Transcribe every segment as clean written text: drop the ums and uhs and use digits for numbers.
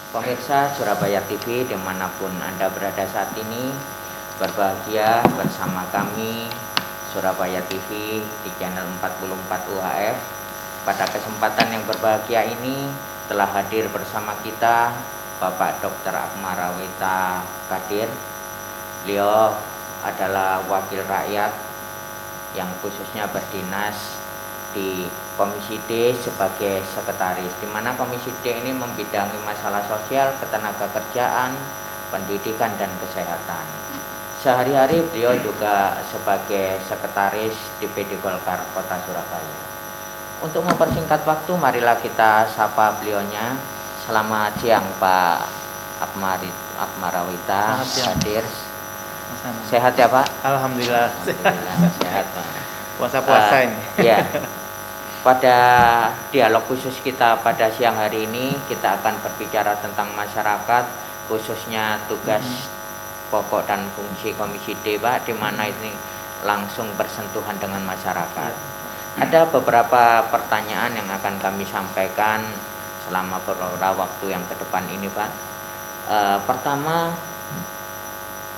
Pemirsa Surabaya TV dimanapun Anda berada saat ini, berbahagia bersama kami Surabaya TV di channel 44 UHF. Pada kesempatan yang berbahagia ini telah hadir bersama kita Bapak Dr. Akmarawita Kadir. Beliau adalah wakil rakyat yang khususnya berdinas di Komisi D sebagai sekretaris, di mana Komisi D ini membidangi masalah sosial, ketenagakerjaan, pendidikan, dan kesehatan. Sehari-hari beliau juga sebagai sekretaris DPD Golkar Kota Surabaya. Untuk mempersingkat waktu, marilah kita sapa beliaunya. Selamat siang Pak Akmarawita Kadir. Sehat ya Pak? Alhamdulillah. Sehat Pak. Puasa-puasa ini. Ya. Pada dialog khusus kita pada siang hari ini, kita akan berbicara tentang masyarakat, khususnya tugas pokok dan fungsi Komisi D, Pak, di mana ini langsung bersentuhan dengan masyarakat. Ada beberapa pertanyaan yang akan kami sampaikan selama beberapa waktu yang ke depan ini, Pak. Pertama,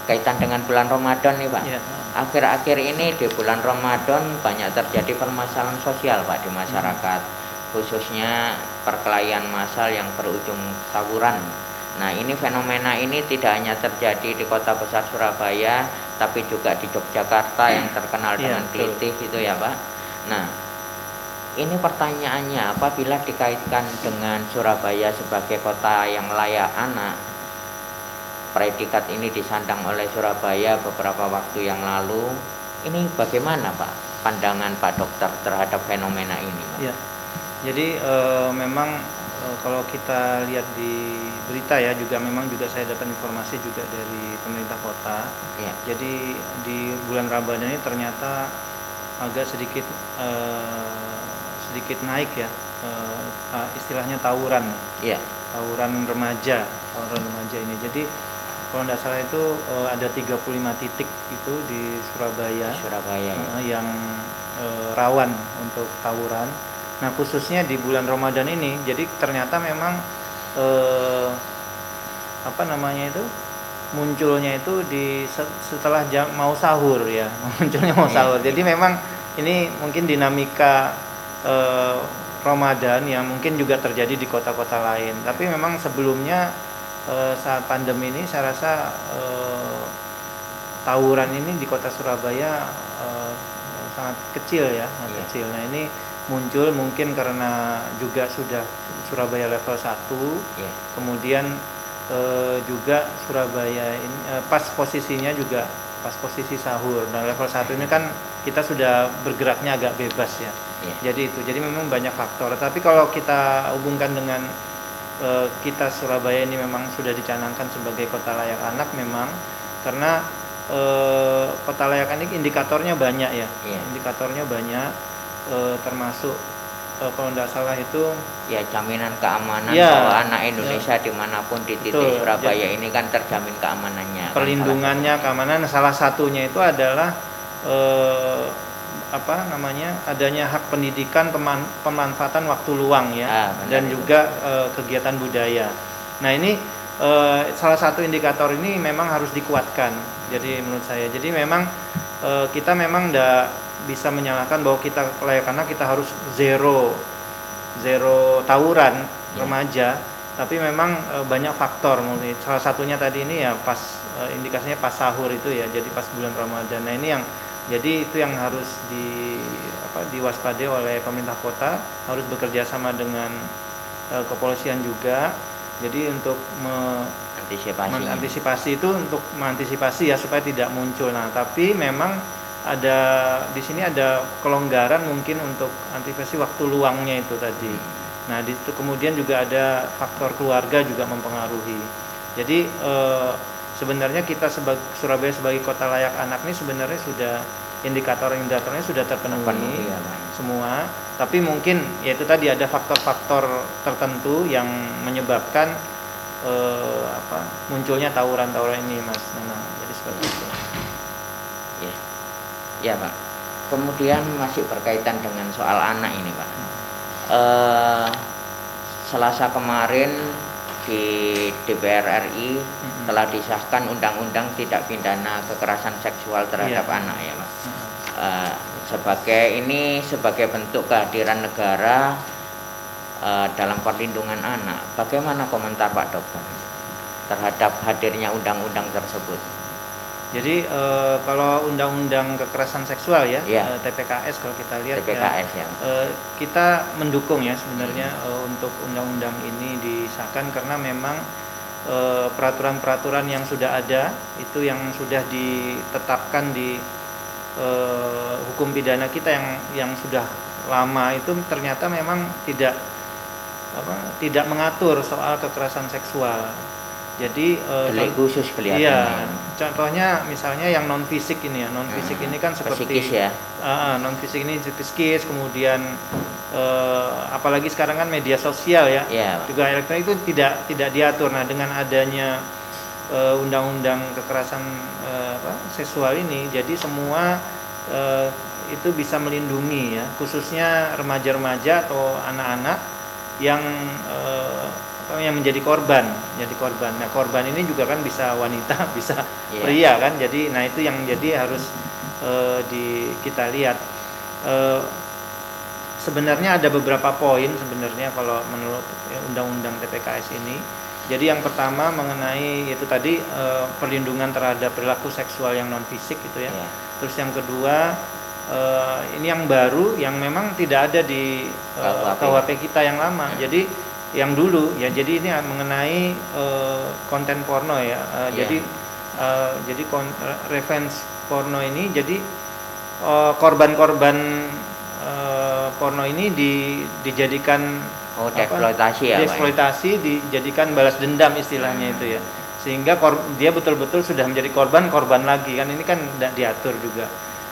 kaitan dengan bulan Ramadan nih, Pak. Ya. Akhir-akhir ini di bulan Ramadan banyak terjadi permasalahan sosial, Pak, di masyarakat, khususnya perkelahian massal yang berujung tawuran. Nah, ini fenomena ini tidak hanya terjadi di kota besar Surabaya, tapi juga di Yogyakarta yang terkenal dengan kelitih itu ya, Pak. Nah, ini pertanyaannya, apabila dikaitkan dengan Surabaya sebagai kota yang layak anak, predikat ini disandang oleh Surabaya beberapa waktu yang lalu. Ini bagaimana Pak pandangan Pak Dokter terhadap fenomena ini, Pak? Ya, jadi memang kalau kita lihat di berita ya, juga memang juga saya dapat informasi juga dari pemerintah kota. Ya. Jadi di bulan Ramadan ini ternyata agak sedikit naik ya, istilahnya tawuran. Ya. Tawuran remaja ini. Jadi kalau tidak salah itu ada 35 titik itu di Surabaya yang rawan untuk tawuran. Nah, khususnya di bulan Ramadan ini, jadi ternyata memang munculnya itu setelah mau sahur ya, munculnya mau sahur. Jadi memang ini mungkin dinamika Ramadan yang mungkin juga terjadi di kota-kota lain. Tapi memang sebelumnya saat pandemi ini saya rasa tawuran ini di kota Surabaya sangat kecil ya, kecil. Nah, ini muncul mungkin karena juga sudah Surabaya level 1, kemudian juga Surabaya ini pas posisinya juga pas posisi sahur. Nah, level 1 ini kan kita sudah bergeraknya agak bebas ya. Jadi memang banyak faktor. Tapi kalau kita hubungkan dengan kita Surabaya ini memang sudah dicanangkan sebagai kota layak anak memang, karena kota layak anak indikatornya banyak ya. Indikatornya banyak, termasuk kalau tidak salah itu ya jaminan keamanan bahwa anak Indonesia dimanapun di titik Surabaya ini kan terjamin keamanannya, perlindungannya, keamanan. Salah satunya itu adalah adanya hak pendidikan, pemanfaatan waktu luang ya, dan juga kegiatan budaya. Nah, ini salah satu indikator ini memang harus dikuatkan. Jadi menurut saya, jadi memang kita memang tidak bisa menyalahkan bahwa kita layak anak kita harus zero tawuran remaja, tapi memang banyak faktor. Salah satunya tadi ini ya pas indikasinya pas sahur itu ya, jadi pas bulan Ramadan. Nah, ini yang jadi itu yang harus diwaspadai oleh pemerintah kota, harus bekerja sama dengan kepolisian juga. Jadi untuk mengantisipasi itu, untuk mengantisipasi ya supaya tidak muncul. Nah, tapi memang di sini ada kelonggaran mungkin untuk antisipasi waktu luangnya itu tadi. Nah, di situ kemudian juga ada faktor keluarga juga mempengaruhi. Jadi sebenarnya kita Surabaya sebagai kota layak anak ini sebenarnya sudah indikatornya sudah terpenuhi ya, semua, tapi mungkin yaitu tadi ada faktor-faktor tertentu yang menyebabkan munculnya tawuran-tawuran ini, Mas Nana. Jadi seperti itu. Ya, ya Pak. Kemudian masih berkaitan dengan soal anak ini, Pak. Selasa kemarin di DPR RI telah disahkan undang-undang tindak pidana kekerasan seksual terhadap anak, ya Pak. Sebagai bentuk kehadiran negara dalam perlindungan anak. Bagaimana komentar Pak Dokter terhadap hadirnya undang-undang tersebut? Jadi kalau undang-undang kekerasan seksual ya, TPKS kalau kita lihat TPKS, kita mendukung ya sebenarnya untuk undang-undang ini disahkan karena memang peraturan-peraturan yang sudah ada itu yang sudah ditetapkan di hukum pidana kita yang sudah lama itu ternyata memang tidak mengatur soal kekerasan seksual. Jadi delik khusus kelihatannya. Iya, contohnya misalnya yang non fisik ini ya, non fisik ini kan seperti psikis ya. Non fisik ini psikis, kemudian apalagi sekarang kan media sosial ya, juga elektronik itu tidak diatur. Nah, dengan adanya undang-undang kekerasan seksual ini, jadi semua itu bisa melindungi ya, khususnya remaja-remaja atau anak-anak yang menjadi korban. Nah, korban ini juga kan bisa wanita, bisa pria kan. Jadi, nah itu yang jadi harus kita lihat. Sebenarnya ada beberapa poin sebenarnya kalau menurut undang-undang TPKS ini. Jadi yang pertama mengenai itu tadi perlindungan terhadap perilaku seksual yang non fisik gitu ya. Terus yang kedua ini yang baru yang memang tidak ada di KUHP kita yang lama. Jadi yang dulu ya, jadi ini mengenai konten porno ya. Jadi revenge porno ini, jadi korban-korban porno ini dijadikan dieksploitasi, dijadikan balas dendam istilahnya itu ya, sehingga dia betul-betul sudah menjadi korban lagi kan, ini kan tidak diatur juga.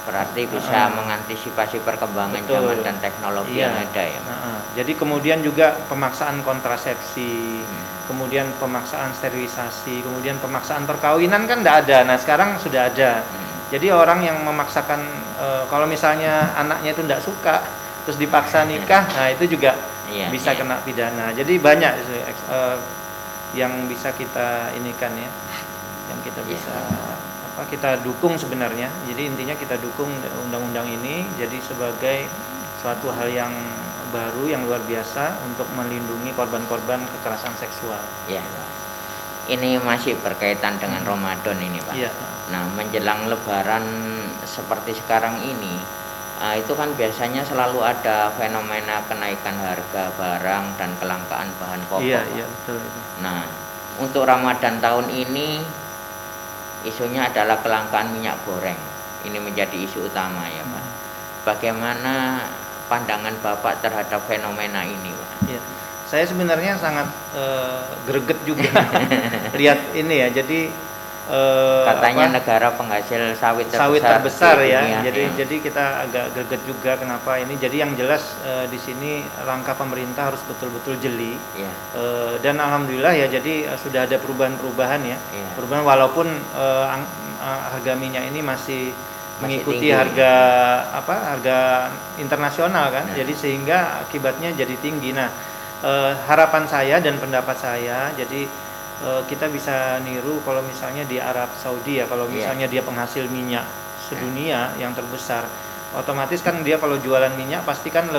Berarti bisa mengantisipasi perkembangan zaman dan teknologi yang ada ya. Jadi kemudian juga pemaksaan kontrasepsi, kemudian pemaksaan sterilisasi, kemudian pemaksaan perkawinan kan tidak ada. Nah sekarang sudah ada. Jadi orang yang memaksakan, kalau misalnya anaknya itu tidak suka, terus dipaksa nikah, nah itu juga bisa kena pidana. Jadi banyak yang bisa kita inikan ya, yang kita bisa kita dukung sebenarnya. Jadi intinya kita dukung undang-undang ini jadi sebagai suatu hal yang baru yang luar biasa untuk melindungi korban-korban kekerasan seksual. Ya. Ini masih berkaitan dengan Ramadan ini, Pak. Ya. Nah, menjelang Lebaran seperti sekarang ini, itu kan biasanya selalu ada fenomena kenaikan harga barang dan kelangkaan bahan pokok. Iya, betul. Nah, untuk Ramadan tahun ini isunya adalah kelangkaan minyak goreng. Ini menjadi isu utama ya Pak. Bagaimana pandangan Bapak terhadap fenomena ini Pak? Ya, saya sebenarnya sangat greget juga lihat ini ya. Jadi katanya negara penghasil sawit terbesar ya. Jadi kita agak greget juga kenapa ini. Jadi yang jelas di sini langkah pemerintah harus betul-betul jeli. Ya. Dan alhamdulillah ya, jadi sudah ada perubahan-perubahan ya. Perubahan walaupun harga minyak ini masih mengikuti harga internasional kan. Jadi sehingga akibatnya jadi tinggi. Nah, harapan saya dan pendapat saya, jadi kita bisa niru kalau misalnya di Arab Saudi ya, kalau misalnya dia penghasil minyak sedunia yang terbesar, otomatis kan dia kalau jualan minyak pasti kan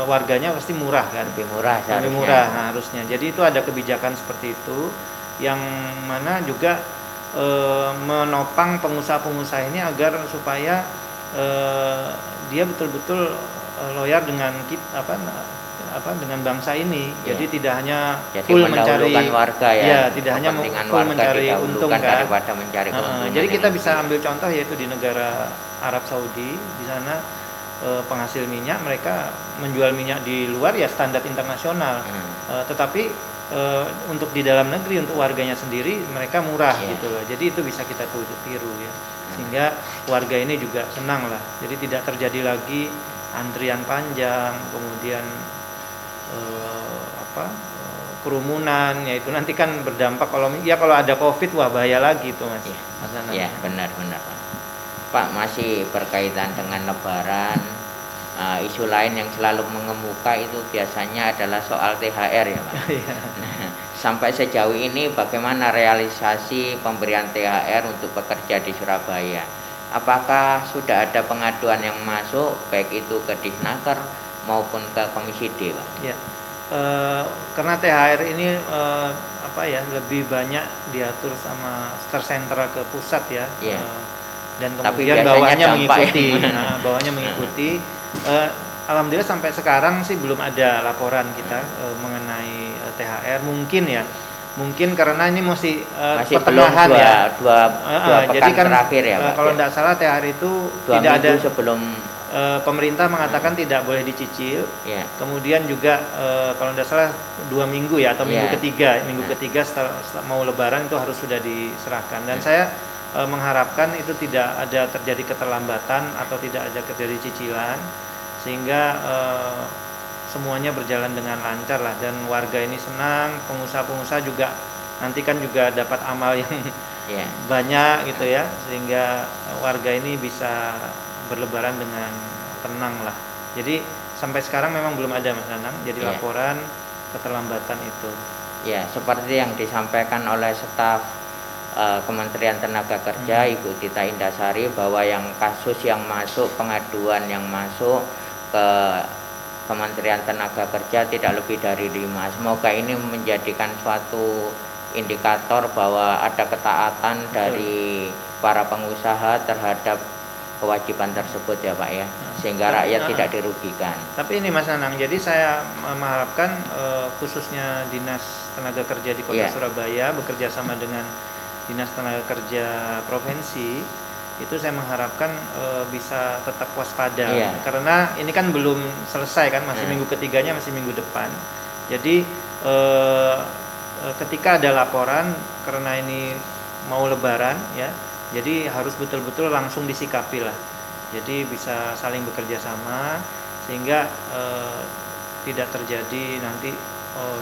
warganya pasti murah kan, lebih murah harusnya. Jadi itu ada kebijakan seperti itu yang mana juga menopang pengusaha-pengusaha ini agar supaya dia betul-betul loyal dengan dengan bangsa ini. Jadi tidak hanya full mencari warga ya, tidak hanya full mencari untung kan, daripada mencari keuntungan. Jadi kita bisa ambil contoh yaitu di negara Arab Saudi. Di sana penghasil minyak, mereka menjual minyak di luar ya standar internasional. Tetapi untuk di dalam negeri, untuk warganya sendiri mereka murah gitu loh. Jadi itu bisa kita tiru ya. Sehingga warga ini juga senang lah. Jadi tidak terjadi lagi antrian panjang, kemudian kerumunan, yaitu nanti kan berdampak kalau ada Covid, wah bahaya lagi tuh Mas. Iya, benar Pak. Pak, masih berkaitan dengan Lebaran, isu lain yang selalu mengemuka itu biasanya adalah soal THR ya Pak. Nah, sampai sejauh ini bagaimana realisasi pemberian THR untuk pekerja di Surabaya? Apakah sudah ada pengaduan yang masuk, baik itu ke Disnaker maupun ke Komisi D Pak? Ya. Karena THR ini lebih banyak diatur sama tersentra ke pusat ya. Dan kemudian bawahnya mengikuti. Bawahnya mengikuti. Alhamdulillah sampai sekarang sih belum ada laporan kita mengenai THR. Mungkin karena ini masih pertengahan ya. Dua pekan jadi kan terakhir ya Pak. Kalau tidak salah THR itu tidak ada sebelum pemerintah mengatakan tidak boleh dicicil. Kemudian juga kalau tidak salah 2 minggu ya, atau minggu ketiga setelah mau Lebaran itu harus sudah diserahkan. Dan saya mengharapkan itu tidak ada terjadi keterlambatan atau tidak ada terjadi cicilan, sehingga semuanya berjalan dengan lancar lah, dan warga ini senang, pengusaha-pengusaha juga nanti kan juga dapat amal yang banyak gitu ya, sehingga warga ini bisa berlebaran dengan tenang lah. Jadi sampai sekarang memang belum ada Mas Nanang, jadi laporan keterlambatan itu. Ya, seperti yang disampaikan oleh staf Kementerian Tenaga Kerja Ibu Tita Indasari, bahwa yang kasus yang masuk, pengaduan yang masuk ke Kementerian Tenaga Kerja tidak lebih dari 5. Semoga ini menjadikan suatu indikator bahwa ada ketaatan dari para pengusaha terhadap kewajiban tersebut ya Pak ya, sehingga rakyat tidak dirugikan. Tapi ini Mas Nanang, jadi saya mengharapkan khususnya Dinas Tenaga Kerja di Kota Surabaya bekerja sama dengan Dinas Tenaga Kerja Provinsi, itu saya mengharapkan bisa tetap waspada, karena ini kan belum selesai kan, masih minggu ketiganya, masih minggu depan. Jadi ketika ada laporan karena ini mau Lebaran ya, jadi harus betul-betul langsung disikapi lah. Jadi bisa saling bekerja sama sehingga tidak terjadi nanti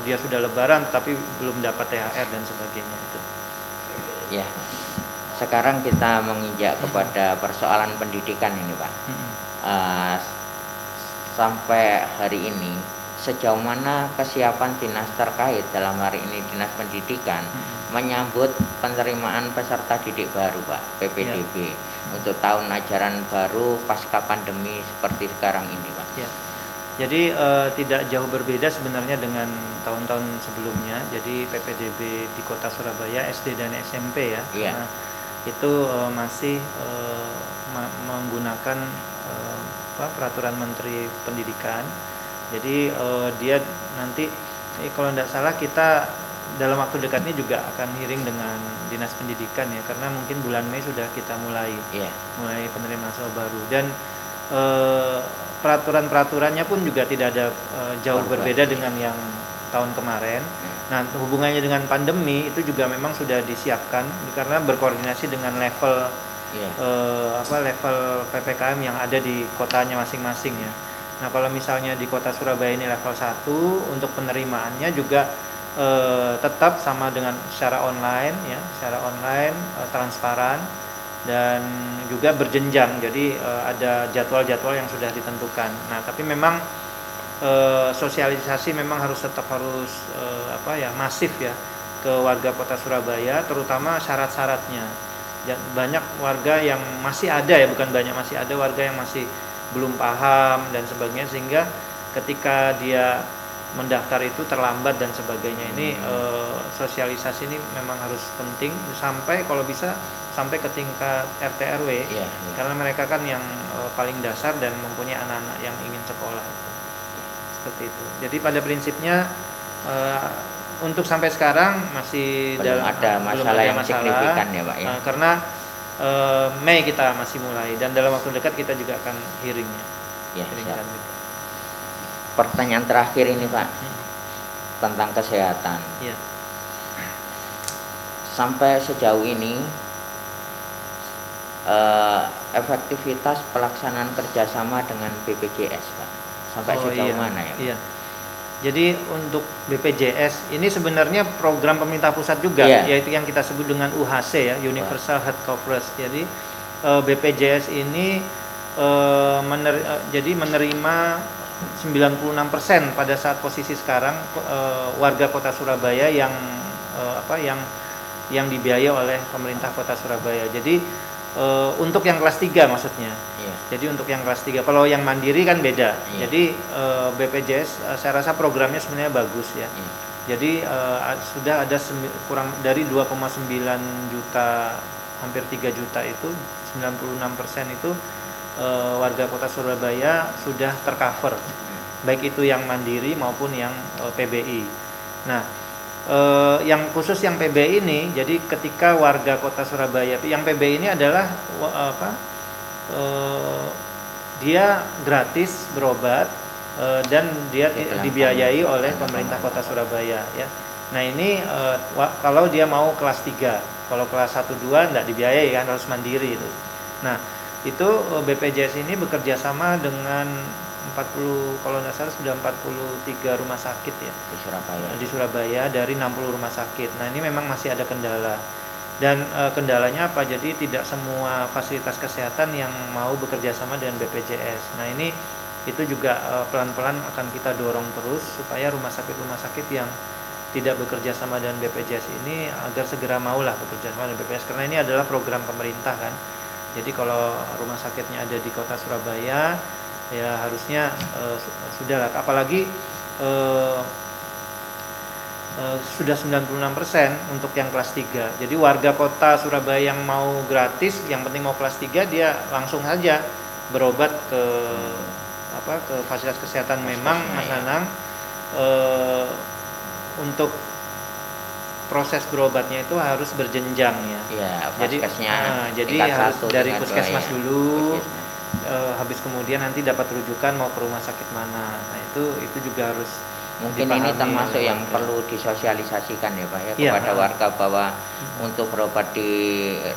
dia sudah Lebaran tapi belum dapat THR dan sebagainya itu. Ya. Sekarang kita menginjak kepada persoalan pendidikan ini Pak. Sampai hari ini sejauh mana kesiapan dinas terkait, dalam hari ini Dinas Pendidikan, menyambut penerimaan peserta didik baru Pak, PPDB, untuk tahun ajaran baru pasca pandemi seperti sekarang ini Pak? Jadi tidak jauh berbeda sebenarnya dengan tahun-tahun sebelumnya. Jadi PPDB di Kota Surabaya SD dan SMP ya, karena itu masih menggunakan peraturan Menteri Pendidikan. Jadi dia nanti kalau tidak salah kita dalam waktu dekat ini juga akan hearing dengan Dinas Pendidikan ya, karena mungkin bulan Mei sudah kita mulai penerimaan mahasiswa baru, dan peraturan-peraturannya pun juga tidak ada jauh berbeda dengan yang tahun kemarin. Nah, hubungannya dengan pandemi itu juga memang sudah disiapkan karena berkoordinasi dengan level level PPKM yang ada di kotanya masing-masing ya. Nah, kalau misalnya di Kota Surabaya ini level 1, untuk penerimaannya juga tetap sama dengan secara online ya, transparan dan juga berjenjang. Jadi ada jadwal-jadwal yang sudah ditentukan. Nah, tapi memang sosialisasi memang tetap harus masif ya ke warga Kota Surabaya, terutama syarat-syaratnya. Banyak warga yang masih ada ya, bukan banyak, masih ada warga yang masih belum paham dan sebagainya, sehingga ketika dia mendaftar itu terlambat dan sebagainya. Ini sosialisasi ini memang harus penting, sampai kalau bisa sampai ke tingkat RT RW, karena mereka kan yang paling dasar dan mempunyai anak-anak yang ingin sekolah itu. Seperti itu. Jadi pada prinsipnya untuk sampai sekarang masih belum ada masalah signifikan ya Pak ya. Karena Mei kita masih mulai, dan dalam waktu dekat kita juga akan hearingnya. Ya, siap. Pertanyaan terakhir ini Pak, tentang kesehatan. Ya. Sampai sejauh ini efektivitas pelaksanaan kerjasama dengan BPJS Pak, sampai sejauh mana ya Pak? Iya. Jadi untuk BPJS ini sebenarnya program pemerintah pusat juga, yaitu yang kita sebut dengan UHC ya, Universal Health Coverage. Jadi BPJS ini menerima 96% pada saat posisi sekarang warga Kota Surabaya yang dibiayai oleh pemerintah Kota Surabaya. Jadi untuk yang kelas 3 maksudnya. Jadi untuk yang kelas 3. Kalau yang mandiri kan beda. Jadi BPJS saya rasa programnya sebenarnya bagus ya. Jadi sudah ada kurang dari 2,9 juta, hampir 3 juta itu 96% itu warga Kota Surabaya sudah tercover, baik itu yang mandiri maupun yang PBI. Nah, yang khusus yang PBI ini, jadi ketika warga Kota Surabaya, yang PBI ini adalah dia gratis berobat dan dia dibiayai oleh pemerintah Kota Surabaya ya. Nah ini kalau dia mau kelas 3, kalau kelas 1, 2 enggak dibiayai kan, harus mandiri itu. Nah itu BPJS ini bekerja sama dengan 40, kalau tidak salah sudah 43 rumah sakit ya di Surabaya dari 60 rumah sakit. Nah ini memang masih ada kendala, dan kendalanya apa? Jadi tidak semua fasilitas kesehatan yang mau bekerja sama dengan BPJS. Nah ini itu juga pelan-pelan akan kita dorong terus supaya rumah sakit yang tidak bekerja sama dengan BPJS ini agar segera maulah bekerja sama dengan BPJS, karena ini adalah program pemerintah kan. Jadi kalau rumah sakitnya ada di Kota Surabaya ya harusnya sudahlah, apalagi sudah 96% untuk yang kelas 3. Jadi warga Kota Surabaya yang mau gratis, yang penting mau kelas 3, dia langsung saja berobat ke fasilitas kesehatan. Memang Mas Nanang untuk proses berobatnya itu harus berjenjang ya. Jadi harus dari puskesmas dulu, habis kemudian nanti dapat rujukan mau ke rumah sakit mana. Nah itu juga harus mungkin ini termasuk yang perlu disosialisasikan ya Pak ya, kepada warga bahwa untuk berobat di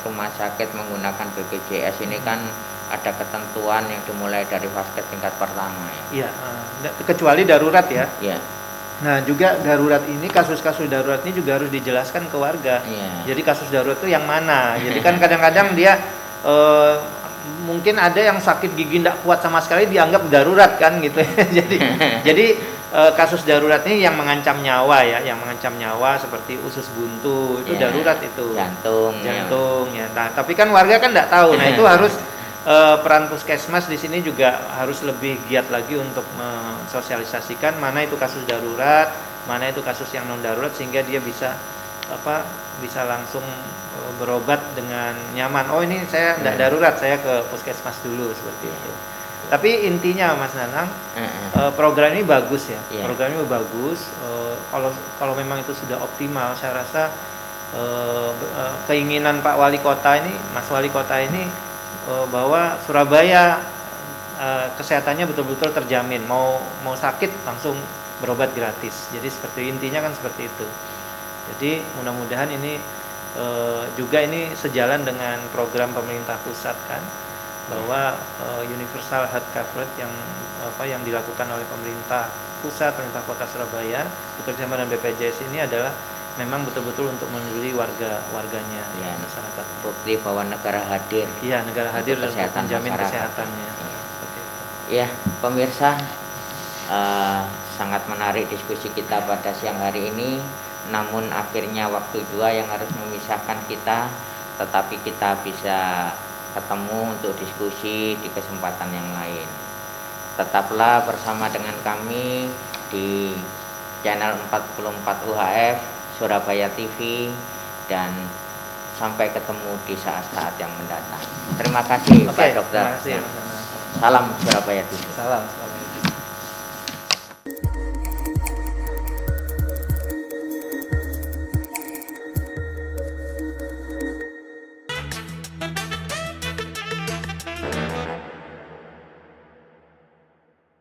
rumah sakit menggunakan BPJS ini kan ada ketentuan yang dimulai dari vaskes tingkat pertama ya. Kecuali darurat ya. Nah juga darurat ini, kasus-kasus darurat ini juga harus dijelaskan ke warga. Jadi kasus darurat itu yang mana? Jadi kan kadang-kadang dia mungkin ada yang sakit gigi tidak kuat sama sekali dianggap darurat kan gitu. jadi kasus darurat ini yang mengancam nyawa ya, yang mengancam nyawa seperti usus buntu itu darurat itu. Jantung ya. Nah tapi kan warga kan tidak tahu. Nah itu harus peran puskesmas di sini juga harus lebih giat lagi untuk mensosialisasikan mana itu kasus darurat, mana itu kasus yang non darurat, sehingga dia bisa langsung berobat dengan nyaman. Oh ini saya tidak darurat, saya ke puskesmas dulu seperti itu. Tapi intinya Mas Nanang, program ini bagus ya. Program ini bagus. Kalau memang itu sudah optimal, saya rasa keinginan Pak Wali Kota ini, Mas Wali Kota ini, bahwa Surabaya kesehatannya betul-betul terjamin, mau sakit langsung berobat gratis. Jadi seperti intinya kan seperti itu. Jadi mudah-mudahan ini juga ini sejalan dengan program pemerintah pusat kan, bahwa Universal Health Coverage yang dilakukan oleh pemerintah pusat, pemerintah Kota Surabaya bekerjasama dengan BPJS ini adalah memang betul-betul untuk melindungi warganya, masyarakat. Bukti bahwa negara hadir. Iya, negara hadir dan menjamin kesehatannya. Ya, pemirsa, sangat menarik diskusi kita pada siang hari ini. Namun akhirnya waktu juga yang harus memisahkan kita, tetapi kita bisa ketemu untuk diskusi di kesempatan yang lain. Tetaplah bersama dengan kami di channel 44 UHF Surabaya TV, dan sampai ketemu di saat-saat yang mendatang. Terima kasih Pak Dokter. Terima kasih. Salam Surabaya TV. Salam.